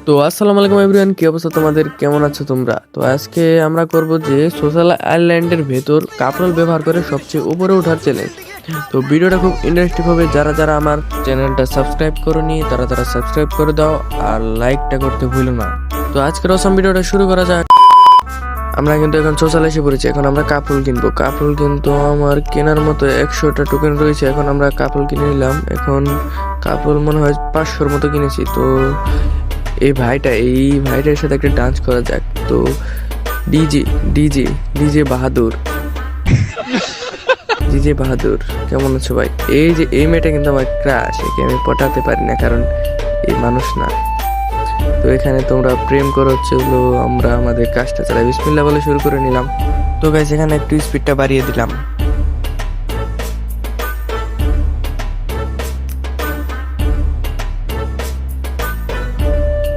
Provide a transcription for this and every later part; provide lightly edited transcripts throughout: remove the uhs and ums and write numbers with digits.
তো আসসালামু আলাইকুম এভরিওয়ান, কি অবস্থা তোমাদের? কেমন আছো তোমরা? তো আজকে আমরা করব যে সোশ্যাল আইল্যান্ডের ভেতর কাপড় ব্যবহার করে সবচেয়ে উপরে ওঠার চ্যালেঞ্জ। তো ভিডিওটা খুব ইন্টারেস্টিং হবে। যারা যারা আমার চ্যানেলটা সাবস্ক্রাইব করোনি তারা তারা সাবস্ক্রাইব করে দাও আর লাইকটা করতে ভুলো না। তো আজকের অসম ভিডিওটা শুরু করা যাক। আমরা কিন্তু এখন সোশ্যাল এসে পড়েছি। এখন আমরা কাপড় কিনবো। কাপড় কিন্তু আমার কেনার মতো 100টা টোকেন রয়েছে। এখন আমরা কাপড় কিনে নিলাম। এখন কাপড় মনে হয় 500-র মতো কিনেছি। তো এই ভাইটার সাথে একটা ডান্স করা যাক। তো ডিজে ডিজে ডিজে বাহাদুর ডিজে বাহাদুর কেমন আছো ভাই? এই মেয়েটা কিন্তু আমার ক্রাশ। একে আমি পটাতে পারি না কারণ এই মানুষ না। তো এখানে তোমরা প্রেম করো হচ্ছে হলো, আমরা আমাদের কাজটা চালাই। বিসমিল্লাহ বলে শুরু করে নিলাম। তো গাইস এখানে একটু স্পিডটা বাড়িয়ে দিলাম।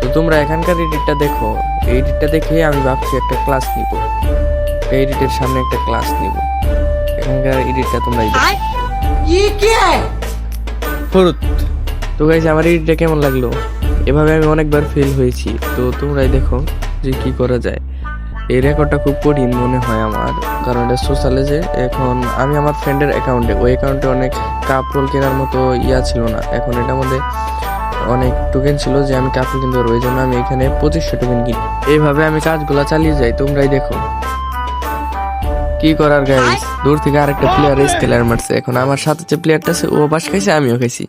তো তোমরা এখানকার এডিটটা দেখো। এই এডিটটা দেখে আমি ভাবছি একটা ক্লাস নিব। এই এডিটের সামনে একটা ক্লাস নিব। এখানকার এডিটটা তোমরাই দেখো। ফরুত। তো গাইস আমার এডিটটা কেমন লাগলো? এভাবে আমি অনেকবার ফেল হয়েছি। তো তোমরাই দেখো যে কি করা যায়। এই রেকর্ডটা খুব কঠিন মনে হয় আমার, কারণ এটা সোশ্যালে যে এখন আমি আমার ফ্রেন্ডের অ্যাকাউন্টে, ওই অ্যাকাউন্টে অনেক কাপড় কেনার মতো ছিল না। এখন এটার মধ্যে অনেক টোকেন ছিল যে আমি কাপড় কিনতে পারবো। এই জন্য আমি এখানে 2500 টোকেন কিনি। এইভাবে আমি কাজগুলো চালিয়ে যাই। তোমরাই দেখো কি করার গাইস। দূর থেকে আরেকটা প্লেয়ার স্কেলার মারছে। এখন আমার সাথে যে প্লেয়ারটা আছে ও বাস খাইছে, আমিও খাইছি।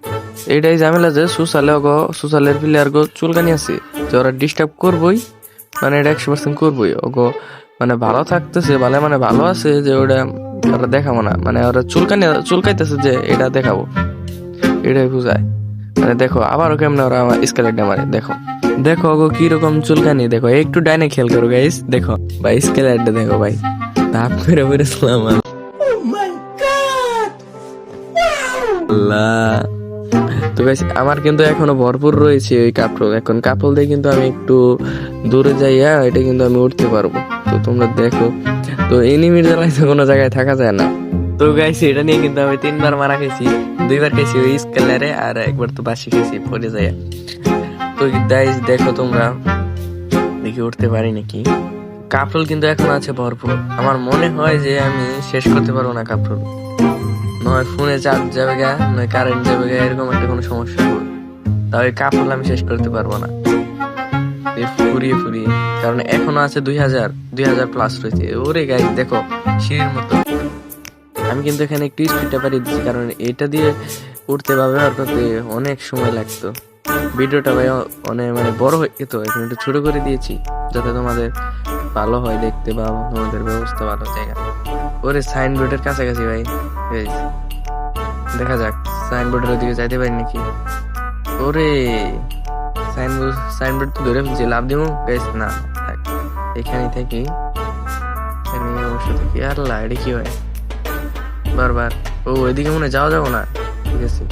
এটাই ঝামেলা যে সোশ্যালের প্লেয়ার গো চুলকানি আছে যে ওরা ডিস্টার্ব করবোই, মানে এটা 100% করবোই। ওগো মানে ভালো থাকতেছে, ভালো মানে ভালো আছে যে ওরা দেখাবো না, মানে ওরা চুলকাইতেছে যে এটা দেখাবো, এটাই বুঝায়। মানে দেখো আবারও কেমন ওরা আমার স্কেলেটটা মারে। দেখো দেখো ওগো কিরকম চুলকানি। দেখো একটু ডাইনে খেয়াল করো গাইস। দেখো ভাই স্কেলেটটা দেখো ভাই, ধাপ করে পড়েছিলাম আল্লাহ। তো গাইস আমার কিন্তু এখনো ভরপুর রয়েছে ওই কাপড়। এখন কাপড় দিয়ে কিন্তু আমি একটু দূরে যাইয়া এটা কিন্তু আমি উঠতে পারবো। তো তোমরা দেখো। তো এনিমির জ্বালায় তো কোনো জায়গায় থাকা যায় না। তো গাইস এটা নিয়ে কিন্তু আমি 3বার মারা খেয়েছি। 2বার খেয়েছি ওই স্কেলারে আর একবার তো বাসি খেয়েছি পড়ে যাইয়া। তো গাইস দেখো তোমরা, দেখি উঠতে পারি নাকি। কাপড় কিন্তু এখন আছে ভরপুর। আমার মনে হয় যে আমি শেষ করতে পারবো না কাপড়। নয় ফোনে চার্জ যাবে গা, নয় কারেন্ট যাবে গা, এরকম একটা কোনো সমস্যা হবে। তাহলে কাপড় আমি শেষ করতে পারবো না ফুরিয়ে ফুরিয়ে। কারণ এখনো আছে 2000 প্লাস রয়েছে। ওরে গাইস দেখো সিঁড়ির মতো। আমি কিন্তু এখানে একটু স্পিডটা বাড়িয়ে দিচ্ছি কারণ এটা দিয়ে উঠতে বা ব্যবহার করতে অনেক সময় লাগতো। ভিডিওটা ভাই অনেক মানে বড় হয়ে যেত। এখন একটু ছোট করে দিয়েছি যাতে তোমাদের ভালো হয় দেখতে বা তোমাদের ব্যবস্থা ভালো জায়গা। ওরে সাইনবোর্ডের কাছাকাছি ভাই, দেখা যাক সাইনবোর্ডের ওদিকে যাইতে পারি নাকি। ওরে সাইনবোর্ড তো ধরে ফেলছি, লাভ দিব গাইস না, এখানেই থাকি। এখানে অবশ্য থাকি। আল্লাহ এটা কি হয় বারবার? ও এদিকে মনে যাওয়া যাবো না, ঠিক আছে।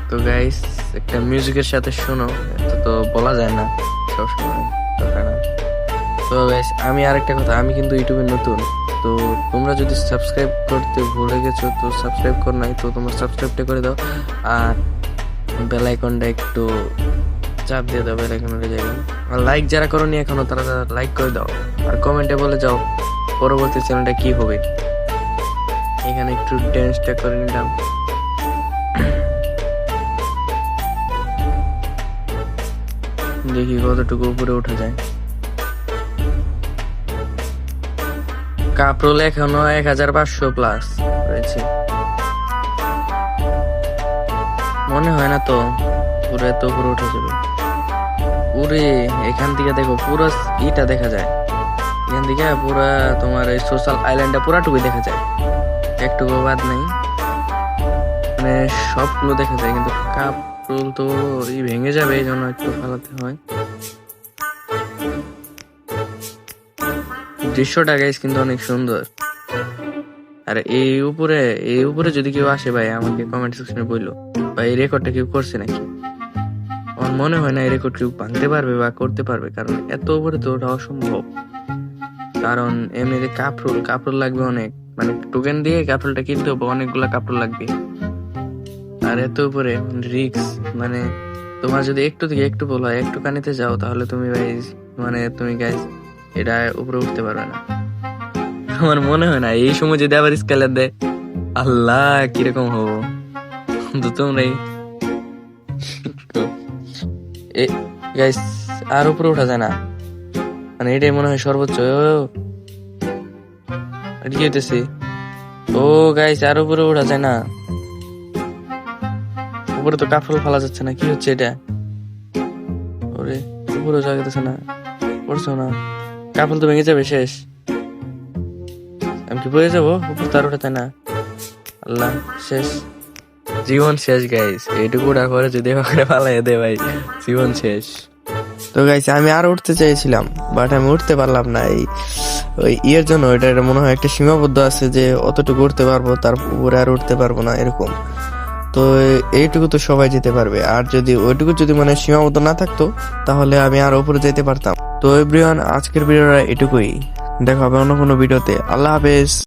তো গাইস একটা মিউজিকের সাথে শোনো, এটা তো বলা যায় না সবসময় দরকার না। তো গাইস আমি আরেকটা কথা, আমি কিন্তু ইউটিউবে নতুন। তো তোমরা যদি সাবস্ক্রাইব করতে ভুলে গেছো তো সাবস্ক্রাইব কর নাই, তো তোমরা সাবস্ক্রাইবটা করে দাও আর বেল আইকনটা একটু চাপ দিয়ে দাও বেল আইকনের জায়গায়। আর লাইক যারা করোনি এখনো তারা লাইক করে দাও আর কমেন্টে বলে যাও পরবর্তী চ্যানেলটা কি হবে। এখানে একটু ড্যান্সটা করে নিলাম। দেখি কতটুকু উপরে উঠা যায়। কাপড় এখনো 1500 প্লাস রয়েছে। মনে হয় না তো পুরো এত উপরে উঠে যাবে। পুরে এখান থেকে দেখো পুরো ইটা দেখা যায়। এখান থেকে পুরো তোমার এই সোশ্যাল আইল্যান্ডটা পুরাটুকুই দেখা যায়, একটুকু বাদ নেই, মানে সবগুলো দেখা যায়। কিন্তু কাপড় তো ভেঙে যাবে, এই জন্য একটু ফালাতে হয়। দৃশ্যটা গাইস কিন্তু অনেক সুন্দর। আর এই উপরে যদি কেউ আসে ভাই আমাকে কমেন্ট সেকশনে বললো ভাই এই রেকর্ডটা কেউ করছে নাকি। আমার মনে হয় না এই রেকর্ড কেউ ভাঙতে পারবে বা করতে পারবে, কারণ এত উপরে তো ওটা অসম্ভব। কারণ এমনিতে কাপড় লাগবে অনেক, মানে টোকেন দিয়ে কাপড়টা কিনতে হবে, অনেকগুলা কাপড় লাগবে। আর এত উপরে রিক্স, মানে তোমার যদি একটু থেকে একটু ভুল হয়, একটু কানিতে যাও, তাহলে তুমি ভাই মানে তুমি গাইস এটা উপরে উঠতে পারবে না। আমার মনে হয় না এই সময় যদি আবার স্কেলার দেয়, আল্লাহ কিরকম হবো। তো তোমরাই গাইস আর উপরে ওঠা যায় না, মানে এটাই মনে হয় সর্বোচ্চ। এটা কি হইতেছে? ও গাইস আর উপরে ওঠা যায় না, উপরে তো কাপড় ফেলা যাচ্ছে না, কি হচ্ছে এটা? ওরে উপরে যাওয়া যাচ্ছে না, পড়ছো না, কাপড় তো ভেঙে যাবে, শেষ। আমি কি পড়ে যাবো? উপর তার ওঠাতে না, আল্লাহ শেষ, জীবন শেষ গাইস। এইটুকু ওঠা করে যদি ওখানে পালাই দে ভাই, জীবন শেষ। তো গাইস আমি আর উঠতে চাইছিলাম, বাট আমি উঠতে পারলাম না। ওই ইয়ের জন্য এটা মনে হয় একটা সীমাবদ্ধ আছে যে অতটুকু উঠতে পারবো, তার উপরে আর উঠতে পারবো না এরকম। তো এইটুকু তো সবাই যেতে পারবে, আর যদি ওইটুকু যদি মানে সীমাবদ্ধ না থাকতো তাহলে আমি আর উপরে যেতে পারতাম। তো এভরিওয়ান, আজকের ভিডিওটা এটুকুই, দেখা হবে অন্য কোনো ভিডিওতে। আল্লাহ হাফেজ।